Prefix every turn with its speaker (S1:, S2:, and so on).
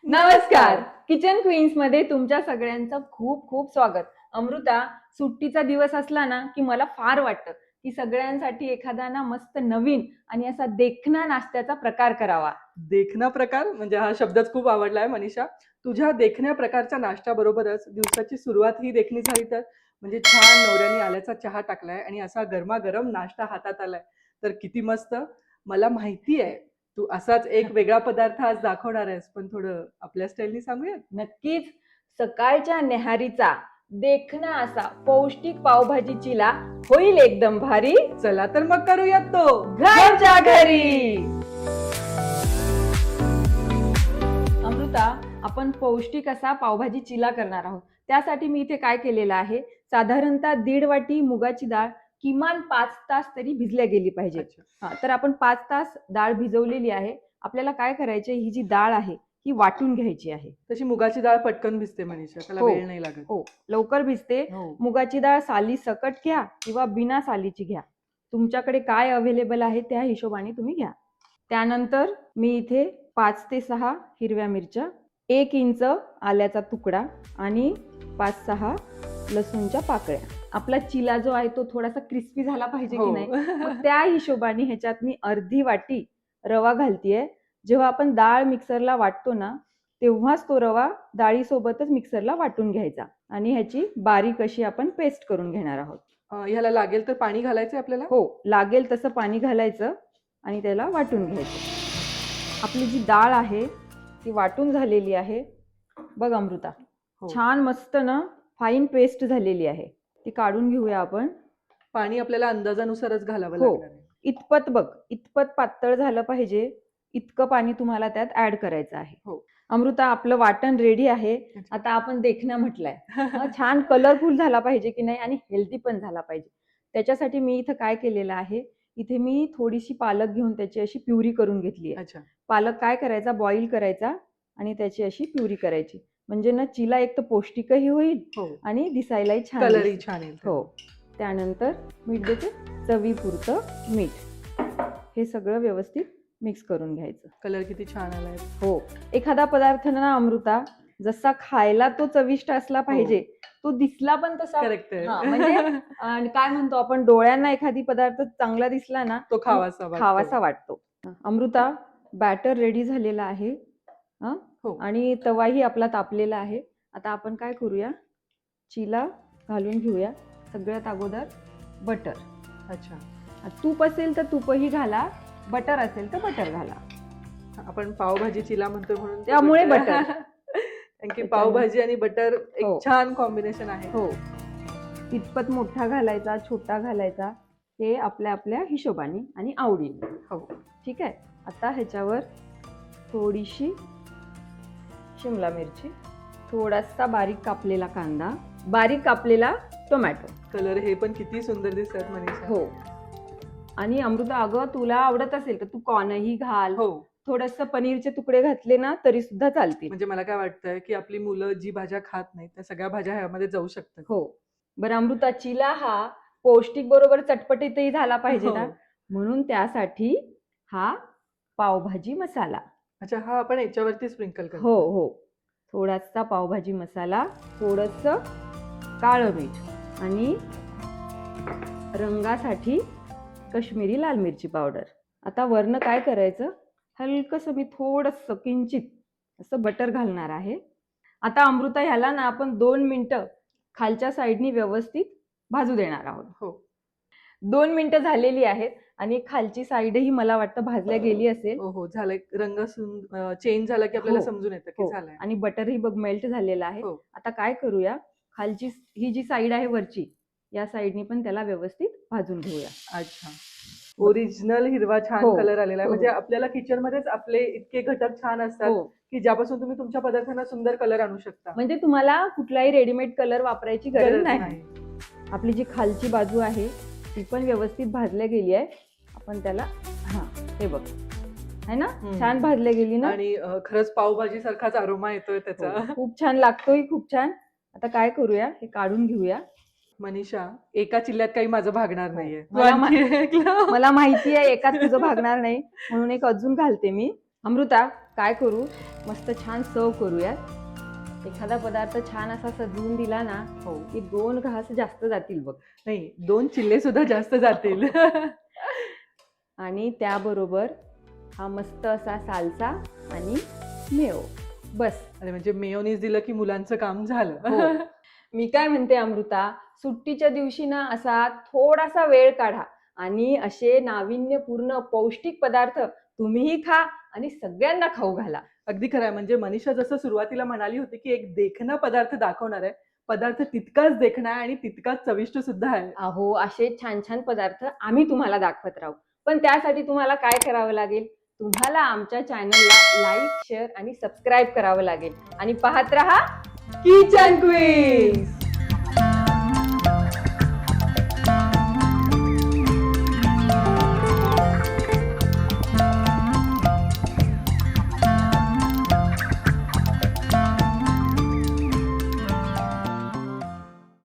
S1: नमस्कार. Kitchen queens मध्ये तुमच्या सगळ्यांचं खूप खूप स्वागत. अमृता, सुट्टीचा दिवस असला ना की मला फार वाटतं की सगळ्यांसाठी एखादा ना मस्त नवीन आणि असा देखणा नाश्त्याचा प्रकार करावा.
S2: देखणा प्रकार म्हणजे हा शब्दच खूप आवडलाय मनीषा. तुझ्या देखण्या प्रकारच्या नाश्त्याबरोबरच दिवसाची सुरुवात ही देखणी झाली तर म्हणजे छान नवऱ्याने आल्याचा चहा टाकलाय आणि असा गरमागरम नाश्ता हातात आलाय तर किती मस्त. मला माहिती आहे तू असाच एक वेगळा पदार्थ आज दाखवणार आहेस, पण थोडं आपल्या स्टाईलनी सांगूयात.
S1: नक्कीच. सकाळच्या नेहारीचा देखणा असा पौष्टिक पावभाजी चिला होईल एकदम भारी.
S2: चला तर मग करूयात तो
S1: घरच्या घरी. अमृता, आपण पौष्टिक असा पावभाजी चिला करणार आहोत. त्यासाठी मी इथे काय केलेलं आहे, साधारणतः 1.5 वाटी मुगाची डाळ किमान 5 तास तरी भिजल्या गेली पाहिजे.
S2: अच्छा.
S1: तर आपण 5 तास डाळ भिजवलेली आहे. आपल्याला काय करायचे, ही जी डाळ आहे ही वाटून घ्यायची आहे.
S2: तशी मुगाची डाळ पटकन भिजते मनीषा, त्याला
S1: हो.
S2: वेळ नाही लागत.
S1: हो, लवकर भिजते.
S2: हो.
S1: मुगाची डाळ साली सकट घ्या किंवा बिना सालीची घ्या. तुमच्याकडे काय अवेलेबल आहे त्या हिशोबाने तुम्ही घ्या. त्यानंतर मी इथे 5 ते 6 हिरव्या मिरच्या, 1 इंच आल्याचा तुकडा आणि 5-6 लसूणच्या पाकळ्या. आपला चिला जो आहे तो थोडासा क्रिस्पी झाला पाहिजे की
S2: हो.
S1: नाही, मग त्या हिशोबाने ह्याच्यात मी अर्धी वाटी रवा घालतीये. जेव्हा आपण डाळ मिक्सरला वाटतो ना, तेव्हाच तो रवा डाळीसोबतच मिक्सरला वाटून घ्यायचा आणि ह्याची बारीक अशी आपण पेस्ट करून घेणार आहोत.
S2: ह्याला लागेल तर पाणी घालायचं आपल्याला.
S1: हो, लागेल तसं पाणी घालायचं आणि त्याला वाटून घ्यायचं. आपली जी डाळ आहे ती वाटून झालेली आहे. बघ अमृता,
S2: हो.
S1: छान मस्त ना फाईन पेस्ट झालेली आहे. ती काढून घेऊया आपण.
S2: पाणी आपल्याला अंदाजानुसारच घालावं
S1: हो.
S2: लागणार आहे.
S1: इतपत बघ, इतपत पातळ झालं पाहिजे, इतकं पाणी तुम्हाला त्यात ऍड करायचं आहे.
S2: हो.
S1: अमृता, आपलं वाटण रेडी आहे. आता आपण देखणा म्हटलंय, छान कलरफुल झाला पाहिजे की नाही आणि हेल्दी पण झाला पाहिजे. त्याच्यासाठी मी इथं काय केलेलं आहे, इथे मी थोडीशी पालक घेऊन त्याची अशी प्युरी करून घेतली आहे.
S2: अच्छा.
S1: पालक काय करायचा, बॉईल करायचा आणि त्याची अशी प्युरी करायची. म्हणजे ना चिला एक तर पौष्टिकही होईल
S2: हो.
S1: आणि दिसायलाही छान
S2: कलरही
S1: दिसेल.
S2: छान येईल.
S1: हो. त्यानंतर मीठ देते, चवीपुरतं मीठ. हे सगळं व्यवस्थित मिक्स करून घ्यायचं.
S2: कलर किती छान आलाय.
S1: हो. एखादा पदार्थ ना अमृता, जसा खायला तो चविष्ट असला पाहिजे, तो दिसला पण तसा.
S2: करेक्ट आहे.
S1: म्हणजे काय म्हणतो आपण, डोळ्यांना एखादी पदार्थ चांगला दिसला ना
S2: तो खावासा
S1: खावासा वाटतो. अमृता, बॅटर रेडी झालेला आहे.
S2: हो.
S1: आणि तवाही आपला तापलेला आहे. आता आपण काय करूया, चिला घालून घेऊया. सगळ्यात अगोदर बटर.
S2: अच्छा.
S1: तूप असेल तर तूपही घाला, बटर असेल तर बटर घाला.
S2: आपण पावभाजी चिला म्हणतो म्हणून
S1: त्यामुळे बटर.
S2: कारण की पावभाजी आणि बटर एक
S1: हो.
S2: छान कॉम्बिनेशन आहे.
S1: हो. इतपत मोठा घालायचा, छोटा घालायचा, हे आपल्या आपल्या हिशोबाने आणि आवडीने.
S2: हो.
S1: ठीक आहे. आता ह्याच्यावर थोडीशी शिमला मिरची, थोडासा बारीक कापलेला कांदा, बारीक कापलेला टोमॅटो.
S2: कलर हे पण किती सुंदर दिसतात मनीषा.
S1: हो. आणि अमृता, अगं तुला आवडत असेल तर तू कॉर्नही घाल.
S2: हो.
S1: थोडंसं पनीरचे तुकडे घातले ना तरी सुद्धा चालतील.
S2: म्हणजे मला काय वाटतंय की आपली मुलं जी भाज्या खात नाहीत त्या सगळ्या भाज्या ह्यामध्ये जाऊ शकतात.
S1: हो. बरं अमृता, चिला हा पौष्टिक बरोबर चटपटीतही झाला पाहिजे ना, म्हणून त्यासाठी हा पावभाजी मसाला.
S2: अच्छा, हा आपण याच्यावरती स्प्रिंकल करतो.
S1: हो हो. थोडासा पावभाजी मसाला, थोडंसं काळं मीठ आणि रंगासाठी कश्मीरी लाल मिरची पावडर. आता वरनं काय करायचं, हलकंसं मी थोडंसं किंचित असं बटर घालणार आहे. आता अमृता, ह्याला ना आपण 2 मिनिटं खालच्या साईडनी व्यवस्थित भाजू देणार आहोत.
S2: हो.
S1: 2 मिनिटं झालेली आहेत आणि खालची साईडही मला वाटतं भाजल्या गेली असेल.
S2: हो हो, झालंय. रंग चेंज झाला की आपल्याला
S1: हो.
S2: समजून येतं की
S1: हो.
S2: झालंय.
S1: आणि बटरही बघ मेल्ट झालेला आहे.
S2: हो.
S1: आता काय करूया, खालची ही जी साईड आहे वरची, या साईडनी पण त्याला व्यवस्थित भाजून घेऊया.
S2: अच्छा. ओरिजिनल हिरवा छान
S1: हो.
S2: कलर आलेला आहे.
S1: हो.
S2: म्हणजे आपल्याला किचन मध्येच आपले इतके घटक छान असतात
S1: हो.
S2: की ज्यापासून तुम्ही तुमच्या पदार्थांना सुंदर कलर आणू शकता.
S1: म्हणजे तुम्हाला कुठलाही रेडीमेड कलर वापरायची गरज नाही. आपली जी खालची बाजू आहे ती पण व्यवस्थित भाजल्या गेली आहे. आपण त्याला हे बघ, है ना, छान भाजल्या गेली ना.
S2: आणि खरंच पावभाजी सारखाच अरोमा येतोय त्याचा.
S1: हो, खूप छान लागतोय, खूप छान. आता काय करूया, हे काढून घेऊया.
S2: मनीषा, एका चिल्ल्यात काही माझं भागणार नाहीये.
S1: मला माहिती आहे एकाच तुझं भागणार नाही, म्हणून एक अजून घालते मी. अमृता, काय करू, मस्त छान सर्व करूयात. एखादा पदार्थ छान असा सजवून दिला ना
S2: हो.
S1: की 2 घास जास्त जातील बघ.
S2: नाही, 2 चिल्ले सुद्धा जास्त जातील.
S1: आणि त्याबरोबर हा मस्त असा साल्सा आणि मेयो. बस.
S2: अरे म्हणजे मेयोनीज दिलं की मुलांचं काम झालं.
S1: हो. मी काय म्हणते अमृता, सुट्टीच्या दिवशी ना असा थोडासा वेळ काढा आणि असे नाविन्यपूर्ण पौष्टिक पदार्थ तुम्हीही खा आणि सगळ्यांना खाऊ घाला.
S2: अगदी खरं आहे. म्हणजे मनीषा जसं सुरुवातीला म्हणाली होती, की एक देखणा पदार्थ दाखवणार आहे. पदार्थ तितकाच देखणा आहे आणि तितकाच चविष्ट सुद्धा आहे.
S1: अहो, असे छान छान पदार्थ आम्ही तुम्हाला दाखवत राहू. पण त्यासाठी तुम्हाला काय करावं लागेल? तुम्हाला आमच्या चॅनलला लाईक, शेअर आणि सबस्क्राईब करावं लागेल आणि पाहत रहा किचन क्वीन्स.